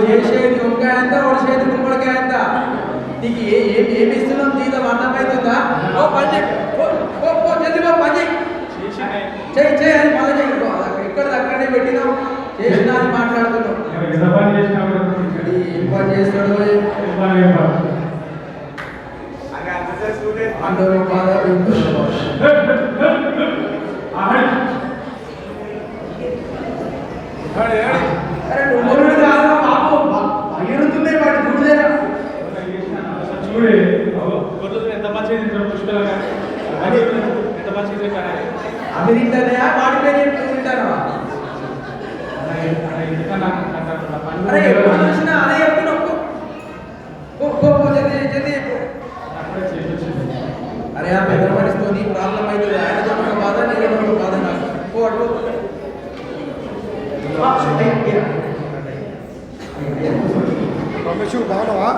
చేసేది వంకాయ అంతా చేతి గుమ్మడికాయ అంతా నీకు ఏమి ఇస్తున్నాం జీతం అర్థమవుతుందా? ఓ పని జల్ది పని చేయి అని మళ్ళీ చేయి ఎక్కడ అక్కడనే పెట్టినాం చేసినా అని మాట్లాడుతున్నాం. ఏం పని చేస్తాడు అందరూ బాధ అరే నువ్వు బాబు ఎగురుతున్నాయి వాటి చూడలేరా చూడే ఎంత మంచిగా పుష్కలంగా ఎంత మంచిగా అవి తింటానయా వాటి పేరు తింటారా? అరే ఎప్పుడు చూసినా అదే చెప్తున్నావు. అరే ఆ పెద్ద మనిషితో నీ ప్రాబ్లం అవుతుంది. ఆయనతో ఒక బాధ నేను ఒక బాధ నాకు అటు రమేష్ బాగున్నావా?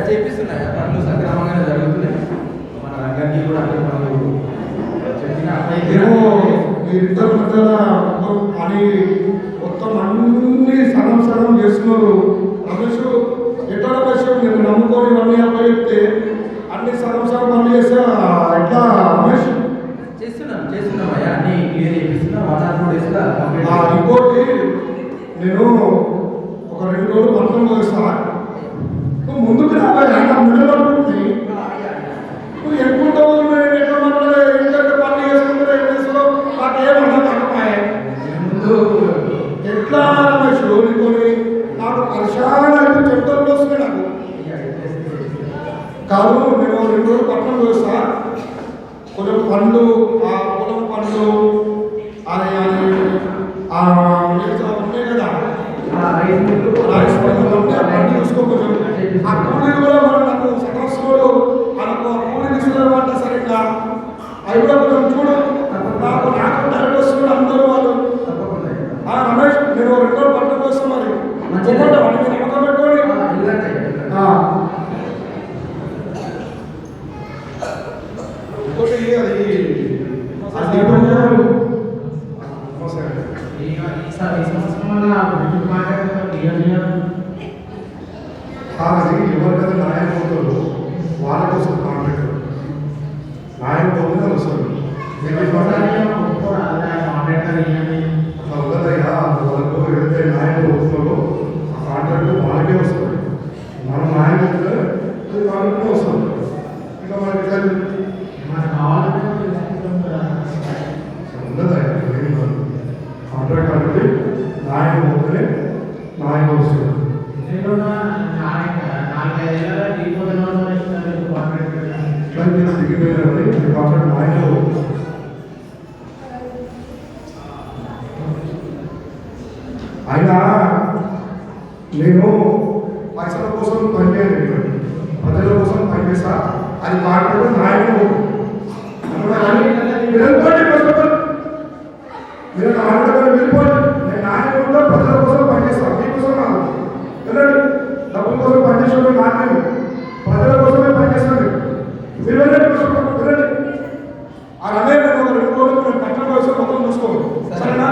చేపిస్తున్నాయా పనులు సక్రమంగానే జరుగుతున్నాయి. మన రంగానికి కూడా అన్ని పనులు మీరిద్దరు మధ్యన అని మొత్తం అన్ని సగం సగం చేస్తున్నారు. రమేష్ ఎట్లా రమేష్ నేను నమ్ముకొని ఇవన్నీ అబ్బాయి చెప్తే అన్ని సగం సగం పనులు చేస్తే ఎట్లా రమేష్? చేస్తున్నాం అయ్యా అన్ని క్లియర్ చేపిస్తున్నాం. 1 or 2 days ఇంకోటి నేను ఒక 2 రోజులు పనులు వేస్తా. నువ్వు ముందుకు రావాలి మిడిల్ ఉంటుంది. నువ్వు ఎక్కుంటావు ఎట్లా ఏంటంటే పనులు చేసుకుంటే ఏం చేస్తావు నాకు ఏమన్నా తగ్గపాయే ఎట్లా రమేష్ నీకొని నాకు పరిశాన అయితే చెప్తారు వస్తుంది నాకు కాదు. నేను 2 రోజులు పట్టణం వేస్తా. కొంచెం పండ్లు ఆ పొలం పండ్లు అది ఉన్నాయి కదా రైస్ పండ్లు పండి చూసుకో. కొంచెం ఆ కూలీలు కూడా మనం నాకు సగస్సుడు మనకు ఆ కూలీలు ఇస్తున్నారన్నమాట సరిగ్గా అవి కూడా కొంచెం చూడు. నాకు డైరెక్ట్ వస్తున్నాడు అందరూ వాళ్ళు. రమేష్ నేను 2 రోజులు పట్టణం వేస్తాం. మరి చెప్పండి వాళ్ళు మీరు నమ్మకం పెట్టుకోండి. ఇంకోటి అది ఎవరికైతే న్యాయం పోతారో వాళ్ళ కోసం కాంట్రాక్ట్ న్యాయం పోతే వస్తారు. అట్లా ఉండదయ్యా వాళ్ళకు ఏదైతే న్యాయం పోతున్నారో ఆ కాంట్రాక్ట్ వాళ్ళకే వస్తుంది. మనం న్యాయం పోతే అది వాళ్ళకే వస్తుంది. ఇంకా మనకి ఉండదయ్యా కాంట్రాక్ట్ అంటే న్యాయం పోతేనే న్యాయం వస్తుంది. అయినా నేను పైసల కోసం పనిచేయను, ప్రజల కోసం పనిచేస్తా. అది కాంట్రాక్ట్ న్యాయం మీరు వెళ్ళిపోండి. నేను న్యాయం ఉందో ప్రజల కోసం పనిచేస్తాను, మీకోసం కాదు. వెళ్ళండి. డబ్బుల కోసం పనిచేసిన నాకేమి ప్రజల కోసమే పనిచేస్తాను. మీరు వెళ్ళండి వెళ్ళండి. ఆ రమేష్ నేను ఒక 2 రోజులు నేను పట్టణం కోసం మొత్తం చూసుకోవాలి. సరేనా?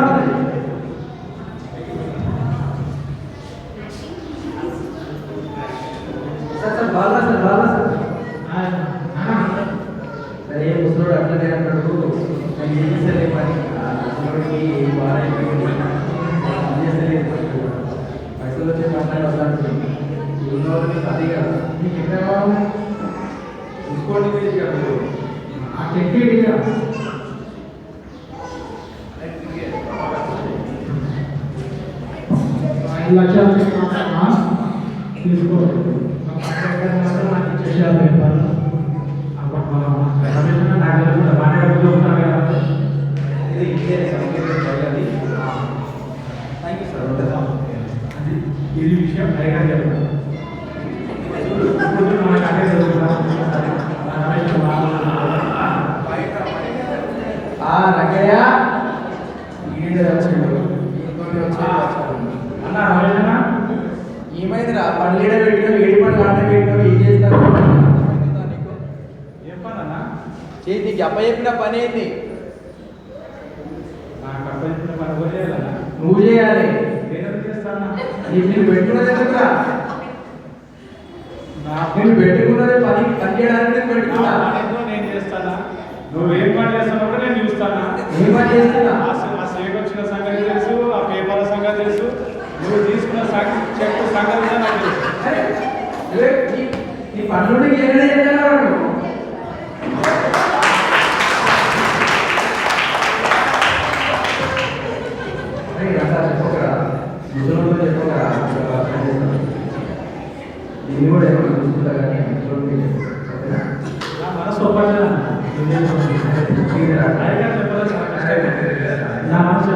సరే ముసలోడు అట్లనే అంటాడు. చేసలే పని పైసలు వచ్చే మాట్లాడాలి. ఉన్నవాళ్ళకి అది కదా మీకు ఎక్కడ కావాలి చూసుకోండి. ఆ టెక్నిక్ 5 లక్షలు తీసుకోండి. ఇది విషయం డైరెక్ట్ చెప్తాను. రంగయ్య అన్న ఏమైందిరా పల్లెడ పెట్టినావు, 7 పనులు ఆట పెట్టినావు, ఏం చేస్తావు? నీకు అప్పచెప్పిన పని ఏంది? నాకు అప్పచెప్పిన పని కూడా చేయాలన్నా. నువ్వు చేయాలి. నేను చేస్తానా? నేను పెట్టుకున్నది ఎందుకురా? నేను పెట్టుకున్నది పని చేయడానికి నేను పెట్టుకున్నా. నేను చేస్తానా? నువ్వు ఏం పని చేస్తావు కూడా నేను చూస్తానా? ఏం పని చేస్తున్నా? ఆ సేవకు వచ్చిన సంగతి తెలుసు, ఆ పేపర్ల సంగతి తెలుసు, నువ్వు తీసుకున్న చెట్టు సంగతి కూడా నాకు తెలుసు. నీ పనులు ఏమైనా చెప్తాను. అట్లా చెప్పకరా, ముసలితో చెప్పకరా. నేను కూడా ఏమైనా చూసుకుంటా కానీ నా మనసు ఒప్పట్లేదా? నా మనసు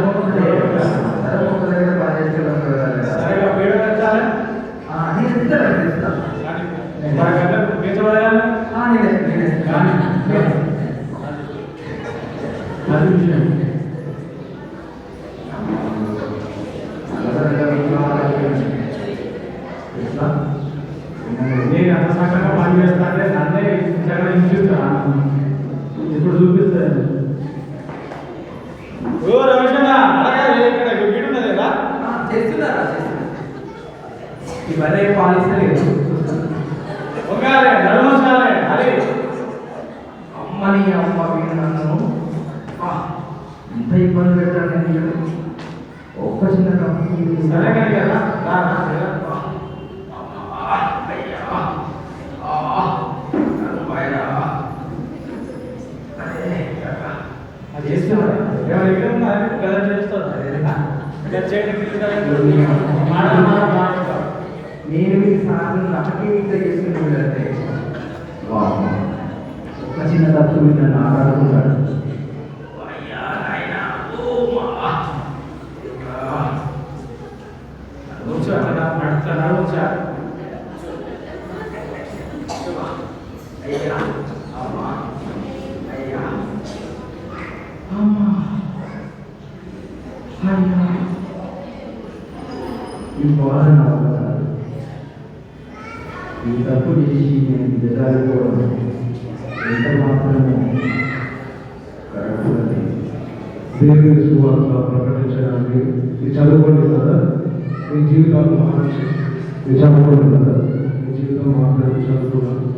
సరేగా వీడియో పెట్టాలి. నేను అంత సంకటంగా పని చేస్తానే నన్నే ఇంతగా హింసిస్తాను. ఇప్పుడు చూపిస్తాను. ఓ రమేషన్న అడగాలి, ఇక్కడ వీడు ఉన్నది కదా చేస్తున్నారా? ఇవన్నీ పాలిస్తలేదు. ఒంగాలే నడుమసాలే అది అమ్మని అమ్మ వీడు నన్ను ఇంత ఇబ్బంది పెట్టాను. నేను ఒక్క చిన్న కంపెనీ సరే కానీ కదా అది చేస్తున్నారు. ఎవరు ఇక్కడ ఉన్నారు కదా చేస్తారు. నేను ఈ సార్లు నాకే ఇంత చేసుకున్నాడంటే ఒక చిన్న తప్పు మీద ఆడాడుకుంటాడు. ఈ బాధ నాకు కాదు. ఈ తప్పు చేసి నేను ఎదురాడుకోవడం ఎంత మాత్రమే కరెక్ట్గా దేవుని సువార్త ప్రకటించడానికి ఇది చదువుకోండి కదా. మీ జీవితాలు మార్చి ఇది చదువుకోండి కదా. మీ జీవితం మాత్రమే చదువుకున్నాను.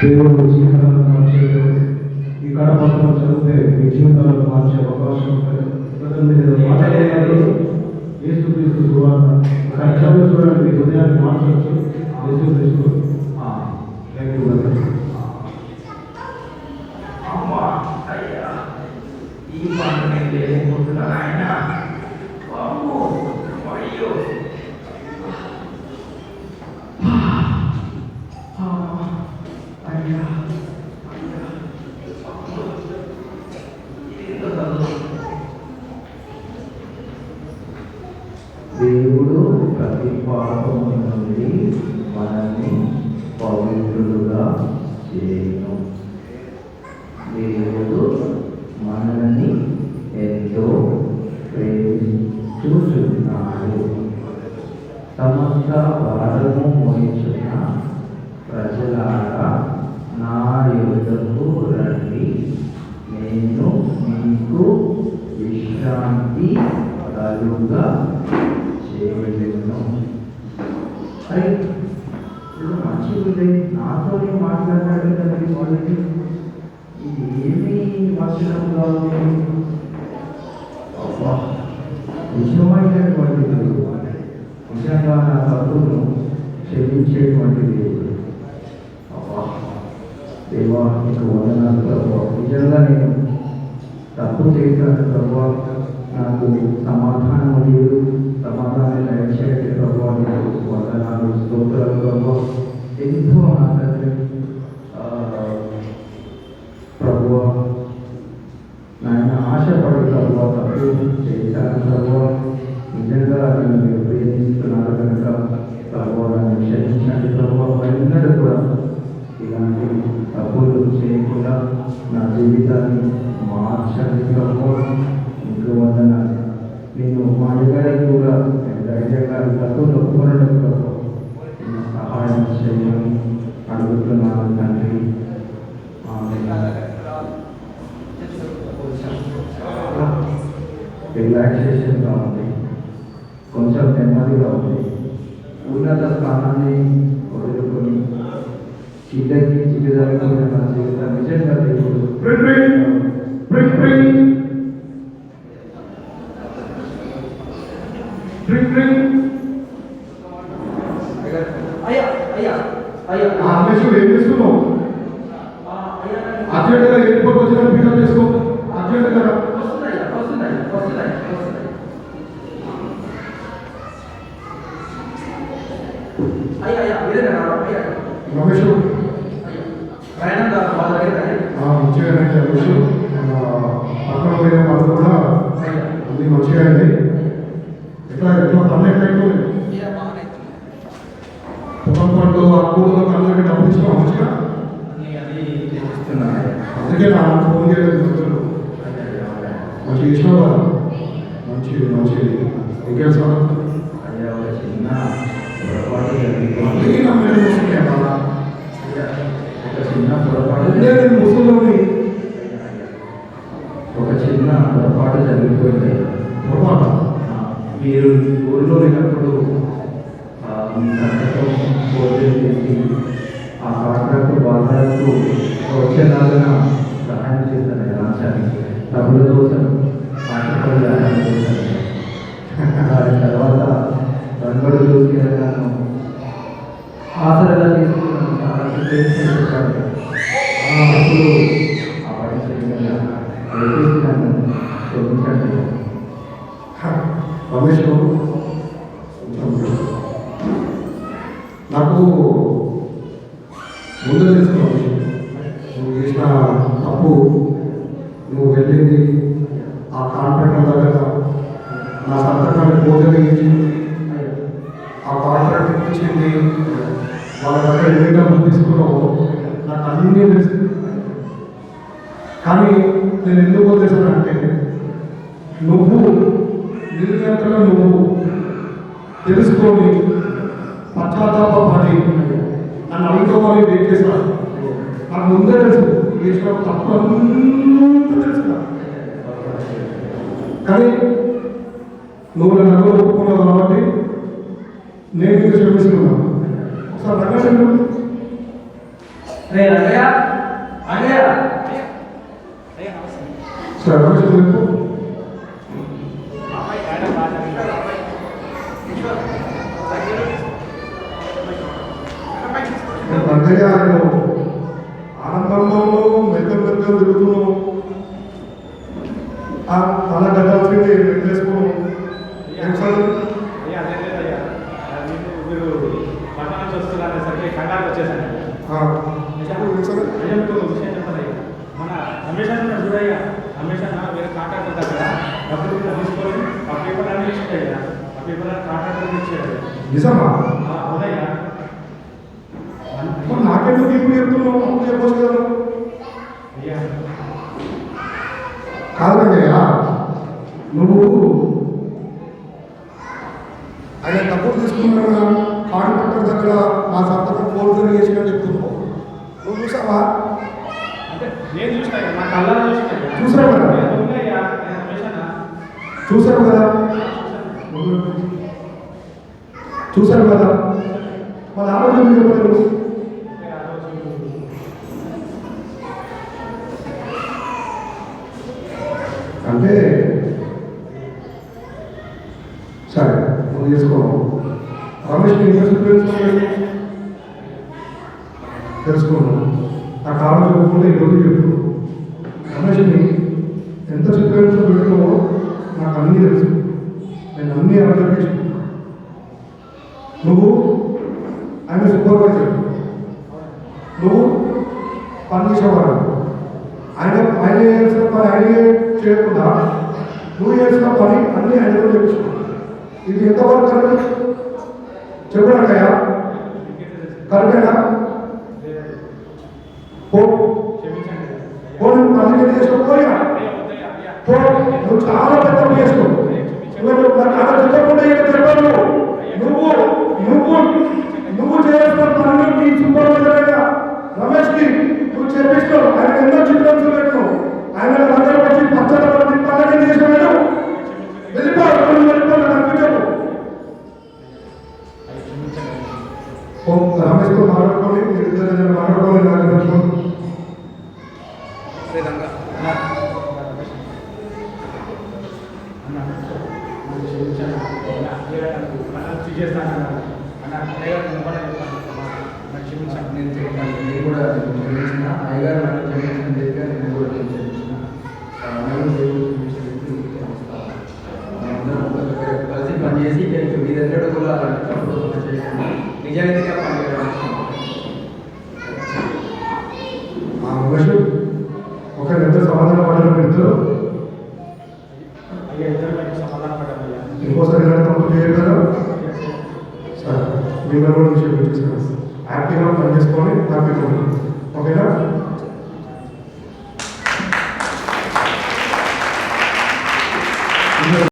దేవుడు జీవితాలను మార్చేది ఈ కడపత్రం చదివితే మీ జీవితాలను మార్చే అవకాశం ఉంటుంది. యేసుక్రీస్తు సువార్త ఖచ్చితంగా చూడండి. మీ హృదయాన్ని మార్చవచ్చు. యేసుక్రీస్తు అయ్యా ఈ మాట నేను లేకపోతున్నాను. ఆయన అయ్యో అయ్యా దేవుడు ప్రతి పాపము నుండి మనల్ని పవిత్రులుగా చేయను. దేవుడు మనల్ని ఎంతో ప్రేమించుచున్నాడు. సమస్త భారము మోయించున్న ప్రజలారా నా యొద్దకు రండి, నేను మీకు విశ్రాంతి కలుగా చేయలేను. అరే ఇప్పుడు మంచిగా నాతోనే మాట్లాడాడు కదా. ఇది ఏమి వచనంగా ఉంది? అబ్బా, నిజమైనటువంటి దేవుడు, నిజంగా నా తప్పును క్షమించేటువంటి దేవుడు. అబ్బా దేవా, నీకు వందనాలు ప్రభువా. నిజంగా నేను తప్పు చేశాను ప్రభువా. నాకు సమాధానం లేదు. సమాధానం దయచేయండి ప్రభువా. నీకు వందనాలు, స్తోత్రాలు ప్రభువా. ఎంతో ఆనందం ప్రభువా. నాయన ఆశపడి ప్రభువా తప్పు చేశాను ప్రభువా. నిజంగా నన్ను మీరు ప్రేమిస్తున్నారు కనుక ప్రభువా నన్ను క్షమించండి ప్రభువా. మరెన్నడూ కూడా ఇలాంటి తప్పులు చేయకుండా నా జీవితాన్ని మార్చండి ప్రభువా. ఇంకో వందనాలు. నేను మా దగ్గర కూడా ధైర్యంగా తప్పులు ఒప్పుకున్నట్టు ప్రభువా సహాయం చేయండి. రిలాక్సేషన్గా ఉంది, కొంచెం నెమ్మదిగా ఉంది. ఉన్నత స్థానాన్ని వదులుకొని చిన్నకి చిన్నదారిపోయిన నా జీవితం నిజంగా దేవుడు అయ్యా అయ్యా అయ్యా ఏం చేస్తున్నావు? అర్జెంటుగా ఎయిర్పోర్ట్ వచ్చిన పికప్ చేసుకో. అర్జెంటుగా వస్తున్నాయి వస్తున్నాయి వస్తున్నాయి వస్తున్నాయి. అయ్యా అయ్యా మీరేనా అయ్యా రమేష్ ప్రయాణం కాదు వాళ్ళ దగ్గర మంచిగా రమేష్ పక్కన పోయిన వాళ్ళు కూడా అన్ని మంచిగా అయింది. ఎట్లా ఎట్లా పనులు ఎట్లా అయిపోయింది? పొలం పండు అక్కువలో అందరికీ డబ్బులు ఇచ్చిన మంచిగా. అందుకే నా ఫోన్ చేయలేదు మిత్రులు. మంచిగా ఇచ్చినావు కదా, మంచిది మంచిది. ఇంకేం సార్ ముసలి ఒక చిన్న పొరపాటు జరిగిపోయింది. పొరపాటు మీరు ఊరిలో లేనప్పుడు మీ సంతకం భోజనం చేసి ఆ కాంట్రాక్ట్ బాధాలకు వచ్చేలాగా సహాయం చేశాను. రాష్ట్రానికి డబ్బుల కోసం కాంట్రాక్టర్ సహాయం చేశాను. దాని తర్వాత రంగడు చూసినాను ఆసరగా తీసుకున్నాను. అప్పుడు ఆ పరిస్థితి నన్ను క్షమించండి. రమేష్ నాకు ముందు తెలుసు రమేష్, నువ్వు చేసిన తప్పు. నువ్వు వెళ్ళింది ఆ కాంట్రాక్టర్ దగ్గర నా సంతకాన్ని భోజనం ఇచ్చింది, ఆ కాంట్రాక్ట్ ఇచ్చింది, వాళ్ళ దగ్గర ఎన్ని డబ్బులు తీసుకున్నావు నాకు అన్నీ తెలుసు. కానీ నేను ఎందుకు వదిలేసానంటే నువ్వు నిర్ణయంగా నువ్వు తెలుసుకొని పశ్చాత్తాపడి నన్ను అడుగుకోవాలి వెయిట్ చేశాను. నాకు ముందే తెలుసు చేసిన తప్పు అంతా తెలుసు. కానీ నువ్వు నన్ను అక్కడ ఒప్పుకున్నావు కాబట్టి నేను నీకు క్షమిస్తున్నాను. ఒకసారి రంగయ్య రంగయ్య రంగయ్య సార్ రమేష్ చెప్పు. రంగయ్య ఆనందంలో మెత్తలు మెత్తలు తిరుగుతున్నావు. తల గడ్డాల్సింది వెంటేసుకున్నావు. ఏం సార్ మీరు పట్టణం నుంచి వస్తున్నారనేసరికి కంగారు వచ్చేసాను. విషయం చెప్పాలి. మన రమేష్ అన్న చూడయ్యా, రమేష్ అన్న వేరే కాంట్రాక్టర్ దగ్గర డబ్బులు తీసుకొని ఆ పేపర్ అన్ని ఇచ్చాడయ్యా. ఆ పేపర్ అన్ని కాంట్రాక్టర్ ఇచ్చాడు. నిజమా? అవునయ్యా. నాకెందుకు ఇప్పుడు చెప్తున్నావు? అప్పుడు చెప్పొచ్చు కదా. అయ్యా కాదయ్యా, నువ్వు ఆయన డబ్బులు తీసుకున్నా కాంట్రాక్టర్ దగ్గర నా సంతకం ఫోర్జరీ చేసినట్టు చెప్తున్నావు. నువ్వు చూసావా? అంటే నేను చూసినా, నా కళ్ళలో చూసినా. చూసావు కదా? ఉన్నాయ్యా రమేష్ అన్న. చూసావు కదా? చూసావు కదా? మన ఆలోచన చెప్పలేదు. అంటే సరే నువ్వు చేసుకోవు. రమేష్ తెలుసుకున్నాను. నాకు ఆలోచన చెప్పకుండా ఈరోజు చెప్పు. రమేష్ని ఎంత సిచ్యువేషన్లో పెట్టుకోవో నాకు అన్నీ తెలుసు. నేను అన్నీ అర్థం చేసుకున్నాను. నువ్వు ఆయన సూపర్వైజర్, నువ్వు పని చేసేవాడు. ఆయన చేసిన పని ఆయన చేయకుండా నువ్వు చేసిన పని అన్నీ ఆయనతో తెలుసుకో. ఇది ఎంతవరకు కరెక్ట్ చెప్పడాకయ్యా? కరెక్టేనా? నువ్వు పని చేసుకోపోయా నువ్వు చాలా పెద్ద చేసుకో. చాలా చెప్పకుండా చెప్పాను. నువ్వు నువ్వు నువ్వు చేసిన పనులు నీ సూపర్వైజర్ రమేష్కి నువ్వు చేపిస్తావు. ఆయన ఎన్నో చిత్రాలు పెట్టు. ఆయన అందరూ వచ్చి పచ్చడి పనులు చేసాడు. మాట్లాడుకొని మీరు ఇద్దరు మాట్లాడుకొని నాకు తెలుసుకోండి. శ్రీరంగా నేను చెప్పాను, నేను కూడా క్షమించిన అయ్యగారు నన్ను క్షమించిన దగ్గర నేను కూడా క్షమించిన నేను దేవుడు క్షమించిన కలిసి పనిచేసి మీ దగ్గర కూడా అలాంటి తప్పుడు చేయకుండా నిజాయితీగా పనిచేయడం. ఉమేష్ ఒక ఇద్దరు సమాధానం పడాలి. ఇద్దరు ఇంకోసారి ఇలాంటి తప్పు చేయరు కదా. సరే, మీ దగ్గర నుంచి హ్యాపీగా పని చేసుకొని హ్యాపీగా ఉంటాం. ఓకేనా?